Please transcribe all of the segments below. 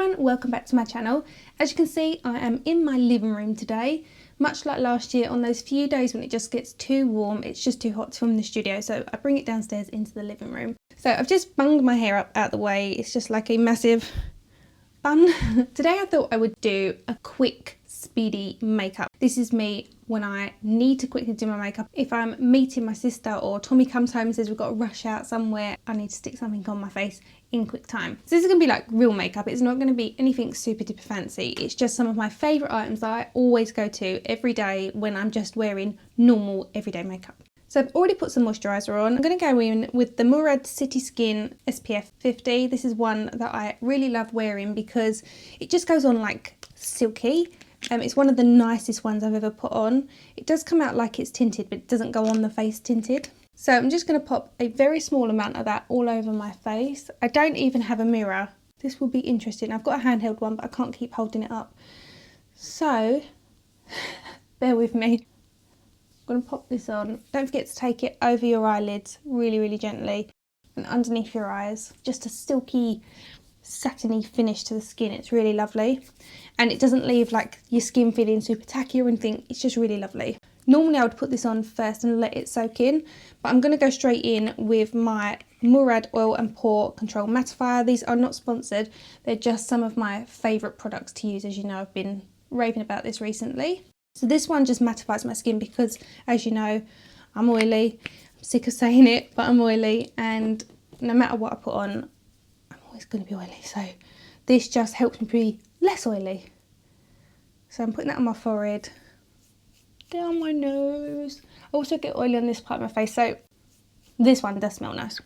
everyone, welcome back to my channel. As you can see, I am in my living room today. Much like last year, on those few days when it just gets too warm, it's just too hot to film in the studio, so I bring it downstairs into the living room. So I've just bunged my hair up out the way. It's just like a massive bun. Today I thought I would do a quick, speedy makeup. This is me when I need to quickly do my makeup. If I'm meeting my sister or Tommy comes home and says we've got to rush out somewhere, I need to stick something on my face in quick time. So this is going to be like real makeup. It's not going to be anything super duper fancy. It's just some of my favourite items that I always go to every day when I'm just wearing normal everyday makeup. So I've already put some moisturiser on. I'm going to go in with the Murad City Skin SPF 50. This is one that I really love wearing because it just goes on like silky. It's one of the nicest ones I've ever put on. It does come out like it's tinted, but it doesn't go on the face tinted. So I'm just going to pop a very small amount of that all over my face. I don't even have a mirror. This will be interesting. I've got a handheld one, but I can't keep holding it up. So, bear with me. I'm going to pop this on. Don't forget to take it over your eyelids really, really gently. And underneath your eyes. Just a silky, satiny finish to the skin. It's really lovely. And it doesn't leave like your skin feeling super tacky or anything. It's just really lovely. Normally I would put this on first and let it soak in, but I'm going to go straight in with my Murad Oil and Pore Control Mattifier. These are not sponsored, they're just some of my favourite products to use. As you know, I've been raving about this recently. So this one just mattifies my skin because, as you know, I'm oily. I'm sick of saying it, but I'm oily, and no matter what I put on, I'm always going to be oily. So this just helps me be less oily. So I'm putting that on my forehead, down my nose. I also get oily on this part of my face, so this one does smell nice.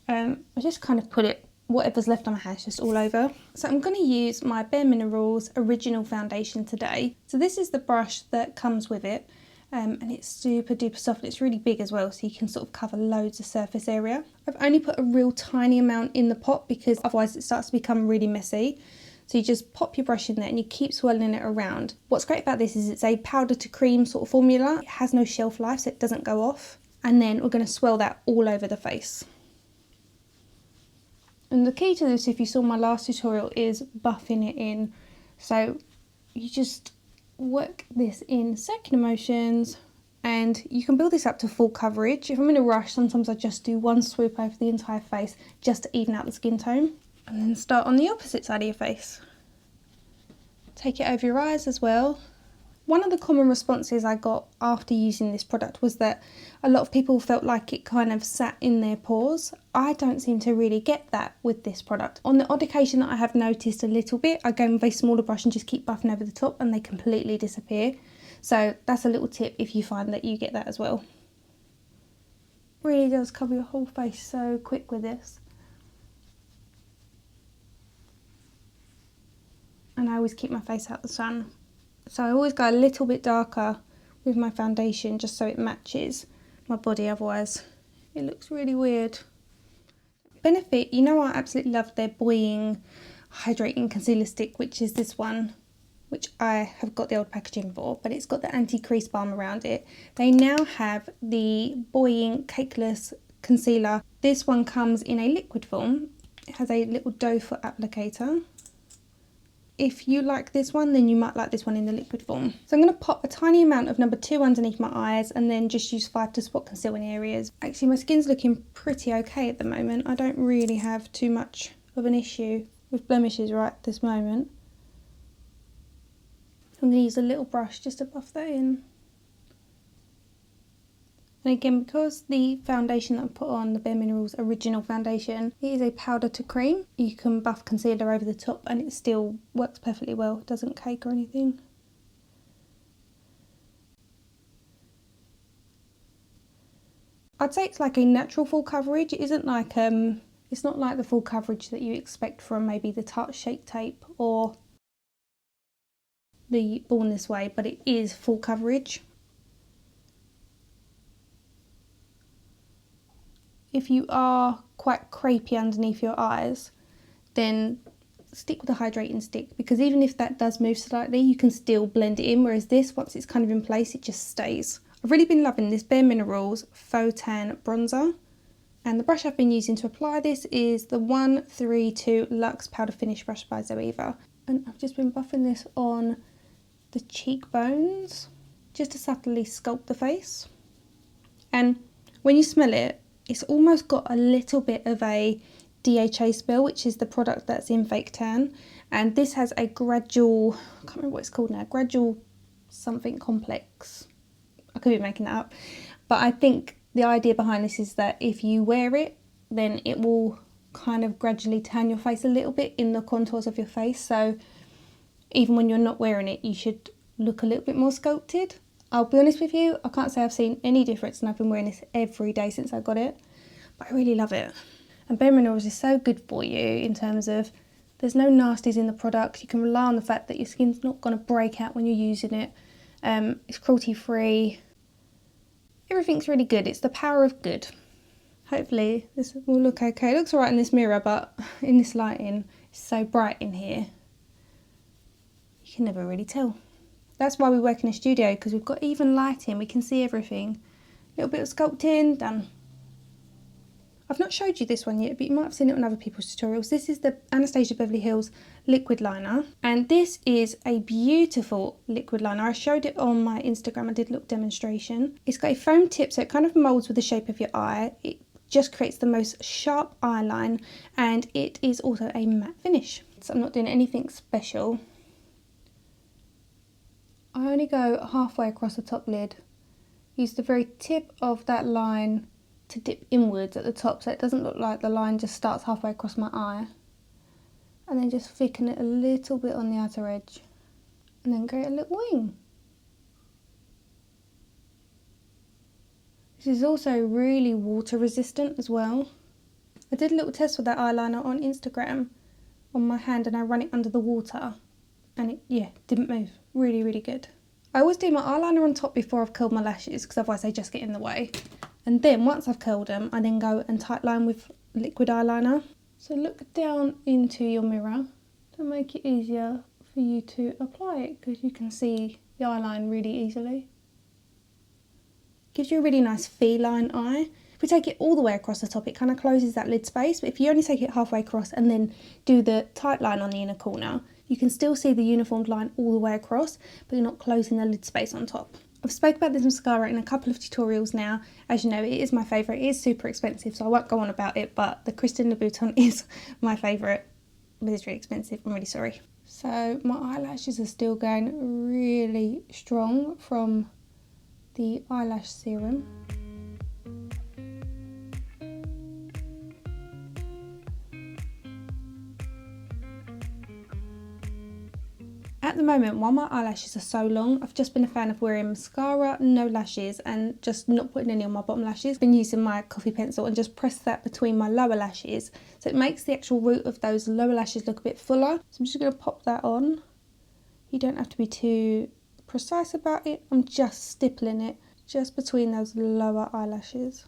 I just kind of put it, whatever's left on my hands, just all over. So I'm going to use my bareMinerals Original Foundation today. So this is the brush that comes with it, and it's super duper soft. It's really big as well, so you can sort of cover loads of surface area. I've only put a real tiny amount in the pot because otherwise it starts to become really messy. So you just pop your brush in there and you keep swirling it around. What's great about this is it's a powder to cream sort of formula. It has no shelf life, so it doesn't go off. And then we're going to swirl that all over the face. And the key to this, if you saw my last tutorial, is buffing it in. So you just work this in circular motions and you can build this up to full coverage. If I'm in a rush, sometimes I just do one swoop over the entire face just to even out the skin tone. And then start on the opposite side of your face. Take it over your eyes as well. One of the common responses I got after using this product was that a lot of people felt like it kind of sat in their pores. I don't seem to really get that with this product. On the odd occasion that I have noticed a little bit, I go in with a smaller brush and just keep buffing over the top and they completely disappear. So that's a little tip if you find that you get that as well. Really does cover your whole face so quick with this. And I always keep my face out the sun. So I always go a little bit darker with my foundation just so it matches my body, otherwise it looks really weird. Benefit, you know I absolutely love their Boi-ing Hydrating Concealer Stick, which is this one, which I have got the old packaging for, but it's got the anti-crease balm around it. They now have the Boi-ing Cakeless Concealer. This one comes in a liquid form. It has a little doe foot applicator. If you like this one, then you might like this one in the liquid form. So I'm going to pop a tiny amount of number 2 underneath my eyes and then just use 5 to spot conceal in areas. Actually, my skin's looking pretty okay at the moment. I don't really have too much of an issue with blemishes right at this moment. I'm going to use a little brush just to buff that in. And again, because the foundation that I put on, the bareMinerals Original Foundation, it is a powder to cream. You can buff concealer over the top and it still works perfectly well. It doesn't cake or anything. I'd say it's like a natural full coverage. It isn't like, it's not like the full coverage that you expect from maybe the Tarte Shape Tape or the Born This Way, but it is full coverage. If you are quite crepey underneath your eyes, then stick with the hydrating stick, because even if that does move slightly, you can still blend it in, whereas this, once it's kind of in place, it just stays. I've really been loving this bareMinerals Faux Tan Bronzer. And the brush I've been using to apply this is the 132 Luxe Powder Finish Brush by ZOEVA. And I've just been buffing this on the cheekbones, just to subtly sculpt the face. And when you smell it, it's almost got a little bit of a DHA smell, which is the product that's in Fake Tan. And this has a gradual, I can't remember what it's called now, gradual something complex. I could be making that up. But I think the idea behind this is that if you wear it, then it will kind of gradually tan your face a little bit in the contours of your face. So even when you're not wearing it, you should look a little bit more sculpted. I'll be honest with you, I can't say I've seen any difference, and I've been wearing this every day since I got it. But I really love it. And bareMinerals is so good for you in terms of there's no nasties in the product. You can rely on the fact that your skin's not going to break out when you're using it. It's cruelty free. Everything's really good. It's the power of good. Hopefully this will look okay. It looks alright in this mirror, but in this lighting, it's so bright in here. You can never really tell. That's why we work in a studio, because we've got even lighting. We can see everything. A little bit of sculpting, done. I've not showed you this one yet, but you might have seen it on other people's tutorials. This is the Anastasia Beverly Hills liquid liner, and this is a beautiful liquid liner. I showed it on my Instagram. I did a little demonstration. It's got a foam tip, so it kind of molds with the shape of your eye. It just creates the most sharp eye line, and it is also a matte finish. So I'm not doing anything special. I only go halfway across the top lid. Use the very tip of that line to dip inwards at the top, so it doesn't look like the line just starts halfway across my eye. And then just thicken it a little bit on the outer edge. And then create a little wing. This is also really water resistant as well. I did a little test with that eyeliner on Instagram on my hand, and I ran it under the water. And it, yeah, didn't move. Really, really good. I always do my eyeliner on top before I've curled my lashes, because otherwise they just get in the way. And then once I've curled them, I then go and tight line with liquid eyeliner. So look down into your mirror to make it easier for you to apply it, because you can see the eyeline really easily. Gives you a really nice feline eye. If we take it all the way across the top, it kind of closes that lid space. But if you only take it halfway across and then do the tight line on the inner corner, you can still see the uniformed line all the way across, but you're not closing the lid space on top. I've spoke about this mascara in a couple of tutorials now. As you know, it is my favourite. It is super expensive, so I won't go on about it, but the Christian Louboutin is my favourite, but it's really expensive. I'm really sorry. So my eyelashes are still going really strong from the eyelash serum. At the moment, while my eyelashes are so long, I've just been a fan of wearing mascara, no lashes, and just not putting any on my bottom lashes. I've been using my coffee pencil and just press that between my lower lashes, so it makes the actual root of those lower lashes look a bit fuller. So I'm just going to pop that on. You don't have to be too precise about it. I'm just stippling it just between those lower eyelashes.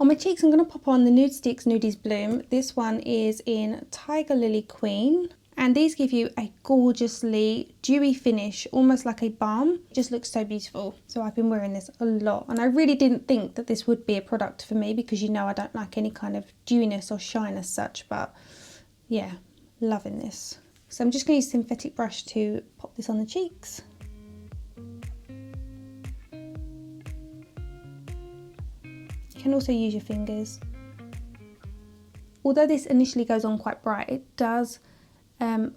On my cheeks, I'm going to pop on the Nude Sticks Nudies Bloom. This one is in Tiger Lily Queen. And these give you a gorgeously dewy finish, almost like a balm. It just looks so beautiful. So I've been wearing this a lot. And I really didn't think that this would be a product for me, because you know I don't like any kind of dewiness or shine as such. But yeah, loving this. So I'm just going to use a synthetic brush to pop this on the cheeks. You can also use your fingers. Although this initially goes on quite bright, it does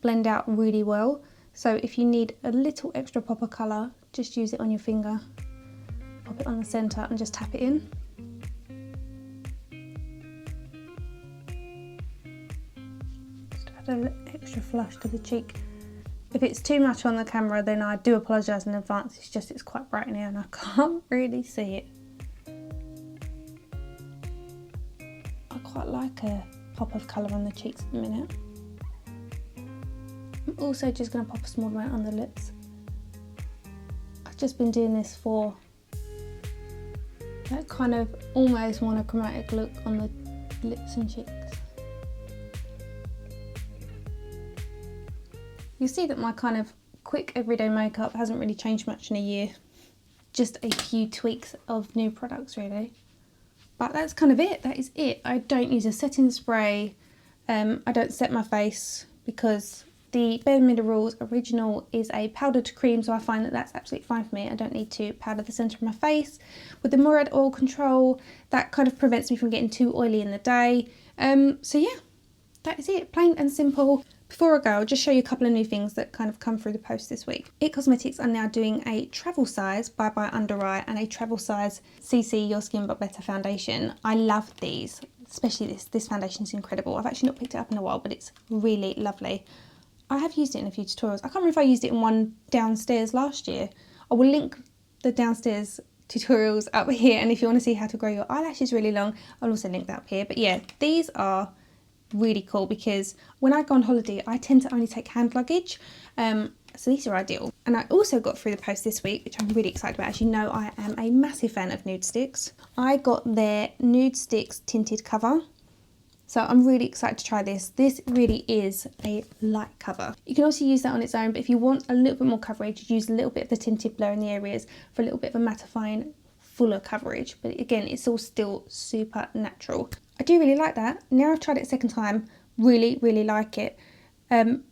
blend out really well. So if you need a little extra pop of colour, just use it on your finger, pop it on the centre and just tap it in. Just add a little extra flush to the cheek. If it's too much on the camera, then I do apologise in advance. It's just it's quite bright in here and I can't really see it. I quite like a pop of colour on the cheeks at the minute. I'm also just going to pop a small amount on the lips. I've just been doing this for that kind of almost monochromatic look on the lips and cheeks. You see that my kind of quick everyday makeup hasn't really changed much in a year. Just a few tweaks of new products really. But that's kind of it. That is it. I don't use a setting spray. I don't set my face because the bareMinerals original is a powder to cream, so I find that that's absolutely fine for me. I don't need to powder the centre of my face. With the Murad oil control, that kind of prevents me from getting too oily in the day. So yeah, that is it. Plain and simple. Before I go, I'll just show you a couple of new things that kind of come through the post this week. It Cosmetics are now doing a travel size Bye Bye Under Eye and a travel size CC Your Skin But Better foundation. I love these, especially this foundation is incredible. I've actually not picked it up in a while, but it's really lovely. I have used it in a few tutorials. I can't remember if I used it in one downstairs last year. I will link the downstairs tutorials up here, and if you want to see how to grow your eyelashes really long, I'll also link that up here. But yeah, these are really cool because when I go on holiday I tend to only take hand luggage, so these are ideal. And I also got through the post this week, which I'm really excited about. As you know, I am a massive fan of nude sticks. I got their nude sticks tinted cover, so I'm really excited to try this. This really is a light cover. You can also use that on its own, but if you want a little bit more coverage, use a little bit of the tinted blur in the areas for a little bit of a mattifying fuller coverage. But again, it's all still super natural. I do really like that. Now I've tried it a second time, really like it.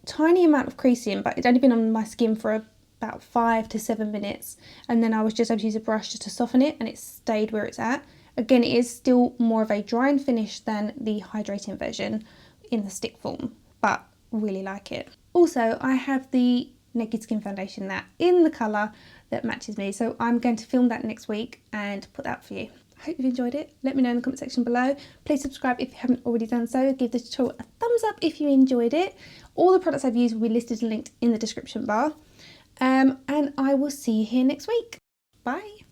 Tiny amount of creasing, but it's only been on my skin for about 5 to 7 minutes, and then I was just able to use a brush just to soften it, and it stayed where it's at. Again, it is still more of a drying finish than the hydrating version in the stick form, but really like it. Also, I have the Naked Skin foundation that in the colour that matches me, so I'm going to film that next week and put that for you. I hope you've enjoyed it. Let me know in the comment section below. Please subscribe if you haven't already done so. Give this tutorial a thumbs up if you enjoyed it. All the products I've used will be listed and linked in the description bar. And I will see you here next week. Bye.